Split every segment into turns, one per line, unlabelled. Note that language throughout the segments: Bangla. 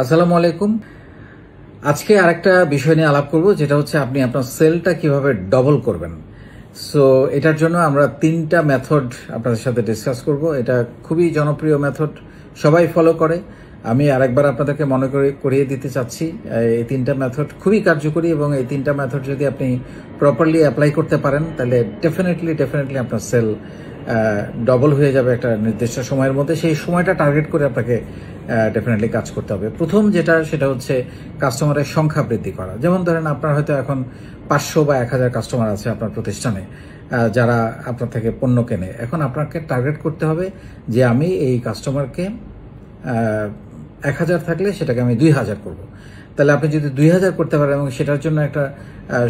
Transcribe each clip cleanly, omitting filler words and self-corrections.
আসসালামু আলাইকুম। আজকে আরেকটা বিষয় নিয়ে আলাপ করব, যেটা হচ্ছে আপনি আপনার সেলটা কিভাবে ডবল করবেন। সো এটার জন্য আমরা 3টা মেথড আপনাদের সাথে ডিসকাস করব। এটা খুবই জনপ্রিয় মেথড, সবাই ফলো করে। আমি আরেকবার আপনাদেরকে করিয়ে দিতে চাচ্ছি, এই 3টা মেথড খুবই কার্যকরী এবং এই 3টা মেথড যদি আপনি প্রপারলি অ্যাপ্লাই করতে পারেন তাহলে ডেফিনেটলি আপনার সেল ডবল হয়ে যাবে একটা নির্দিষ্ট সময়ের মধ্যে। সেই সময়টা টার্গেট করে আপনাকে ডেফিনেটলি কাজ করতে হবে। প্রথম সেটা হচ্ছে কাস্টমারের সংখ্যা বৃদ্ধি করা। যেমন ধরেন আপনার হয়তো এখন 500 বা 1000 কাস্টমার আছে আপনার প্রতিষ্ঠানে, যারা আপনার থেকে পণ্য কেনে। এখন আপনাকে টার্গেট করতে হবে যে আমি এই কাস্টমারকে 1000 থাকলে সেটাকে আমি 2000 করব। তাহলে আপনি যদি 2000 করতে পারেন এবং সেটার জন্য একটা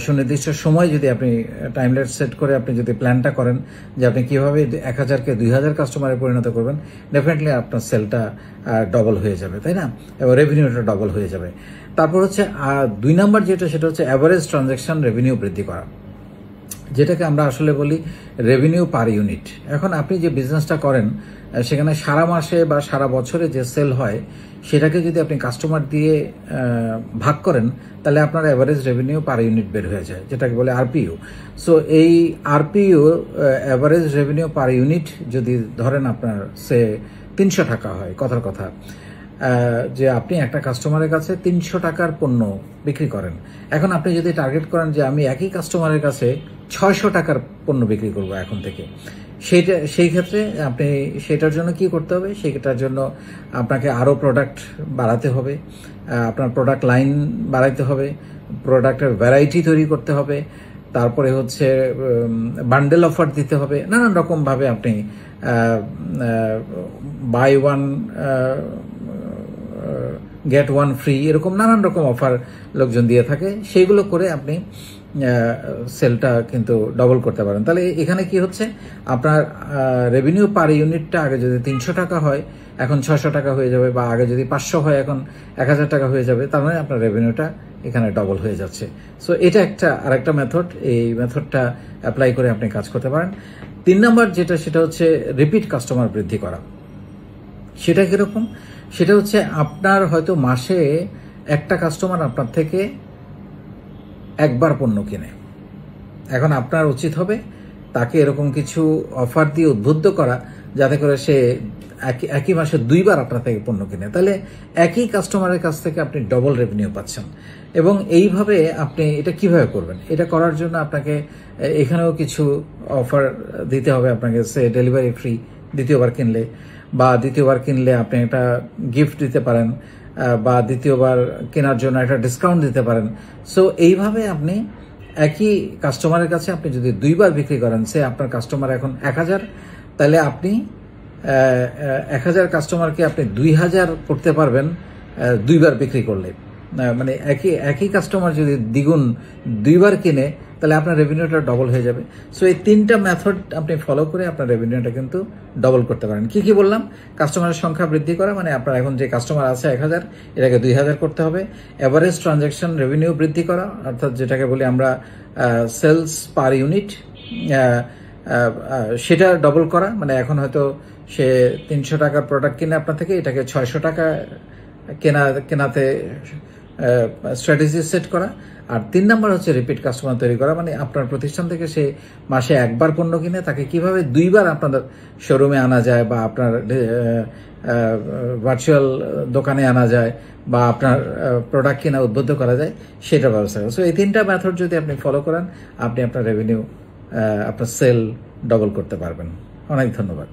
সুনির্দিষ্ট সময় যদি আপনি টাইমলেট সেট করে আপনি যদি প্ল্যানটা করেন যে আপনি কিভাবে 1000কে 2000 কাস্টমারে পরিণত করবেন, ডেফিনেটলি আপনার সেলটা ডবল হয়ে যাবে, তাই না? এবং রেভিনিউটা ডবল হয়ে যাবে। তারপর হচ্ছে 2 নাম্বার সেটা হচ্ছে অ্যাভারেজ ট্রানজ্যাকশন রেভিনিউ বৃদ্ধি করা, যেটাকে আমরা আসলে বলি রেভিনিউ পার ইউনিট। এখন আপনি যে বিজনেসটা করেন সেখানে সারা মাসে বা সারা বছরে যে সেল হয় সেটাকে যদি আপনি কাস্টমার দিয়ে ভাগ করেন তাহলে আপনার অ্যাভারেজ রেভিনিউ পার ইউনিট বের হয়ে যায়, যেটাকে বলে আরপিইউ। সো এই আরপিইউ, অ্যাভারেজ রেভিনিউ পার ইউনিট, যদি ধরেন আপনার 300 টাকা হয়, কথার কথা যে আপনি একটা কাস্টমারের কাছে 300 টাকার পণ্য বিক্রি করেন। এখন আপনি যদি টার্গেট করেন যে আমি একই কাস্টমারের কাছে 600 টাকার পণ্য বিক্রি করব এখন থেকে, সেই ক্ষেত্রে আপনি সেটার জন্য কি করতে হবে? সেটার জন্য আপনাকে আরও প্রোডাক্ট বাড়াতে হবে, আপনার প্রোডাক্ট লাইন বাড়াইতে হবে, প্রোডাক্টের ভ্যারাইটি তৈরি করতে হবে, তারপরে হচ্ছে বান্ডেল অফার দিতে হবে। নানান রকমভাবে আপনি buy one get one free, এরকম নানান রকম অফার লোকজন দিয়ে থাকে। সেইগুলো করে আপনি সেলটা কিন্তু ডবল করতে পারেন। তাহলে এখানে কি হচ্ছে, আপনার রেভিনিউ পার ইউনিটটা আগে যদি 300 টাকা হয় এখন 600 টাকা হয়ে যাবে, বা আগে যদি 500 হয় এখন 1000 টাকা হয়ে যাবে। তার মানে আপনার রেভিনিউটা এখানে ডবল হয়ে যাচ্ছে। সো এটা আরেকটা মেথড। এই মেথডটা অ্যাপ্লাই করে আপনি কাজ করতে পারেন। 3 নাম্বার সেটা হচ্ছে রিপিট কাস্টমার বৃদ্ধি করা। সেটা কিরকম? সেটা হচ্ছে আপনার হয়তো মাসে একটা কাস্টমার আপনার থেকে একবার পণ্য কিনে। এখন আপনার উচিত হবে তাকে এরকম কিছু অফার দিয়ে উদ্বুদ্ধ করা যাতে করে সে একই মাসে 2বার আপনার থেকে পণ্য কিনে। তাহলে একই কাস্টমারের কাছ থেকে আপনি ডবল রেভিনিউ পাচ্ছেন। এবং এইভাবে আপনি এটা কিভাবে করবেন? এটা করার জন্য আপনাকে এখানেও কিছু অফার দিতে হবে আপনাকে, সে ডেলিভারি ফ্রি দ্বিতীয়বার কিনলে, বা দ্বিতীয়বার কিনলে আপনি একটা গিফট দিতে পারেন, বা দ্বিতীয়বার কেনার জন্য একটা ডিসকাউন্ট দিতে পারেন। সো এইভাবে আপনি একই কাস্টমারের কাছে আপনি যদি 2বার বিক্রি করেন, সে আপনার কাস্টমার এখন 1000, তাহলে আপনি 1000 কাস্টমারকে আপনি 2000 করতে পারবেন 2বার বিক্রি করলে। মানে একই কাস্টমার যদি দ্বিগুণ 2বার কিনে তাহলে আপনার রেভিনিউটা ডবল হয়ে যাবে। সো এই 3টা মেথড আপনি ফলো করে আপনার রেভিনিউটা কিন্তু ডবল করতে পারেন। কি বললাম? কাস্টমারের সংখ্যা বৃদ্ধি করা, মানে আপনার এখন যে কাস্টমার আছে 1000, এটাকে 2000 করতে হবে। এভারেজ ট্রানজ্যাকশন রেভিনিউ বৃদ্ধি করা, অর্থাৎ যেটাকে বলি আমরা সেলস পার ইউনিট, সেটা ডবল করা। মানে এখন হয়তো সে 300 টাকার প্রোডাক্ট কিনে আপনার থেকে, এটাকে 600 টাকা কেনাতে স্ট্র্যাটেজি সেট করা। আর 3 নাম্বার হচ্ছে রিপিট কাস্টমার তৈরি করা, মানে আপনার প্রতিষ্ঠান থেকে সে মাসে একবার পণ্য কিনে তাকে কিভাবে 2বার আপনাদের শোরুমে আনা যায়, বা আপনার ভার্চুয়াল দোকানে আনা যায়, বা আপনার প্রোডাক্ট কিনা উদ্বুদ্ধ করা যায়, সেটা ব্যবস্থা করা। সো এই 3টা মেথড যদি আপনি ফলো করেন, আপনি আপনার রেভিনিউ, আপনার সেল ডবল করতে পারবেন। অনেক ধন্যবাদ।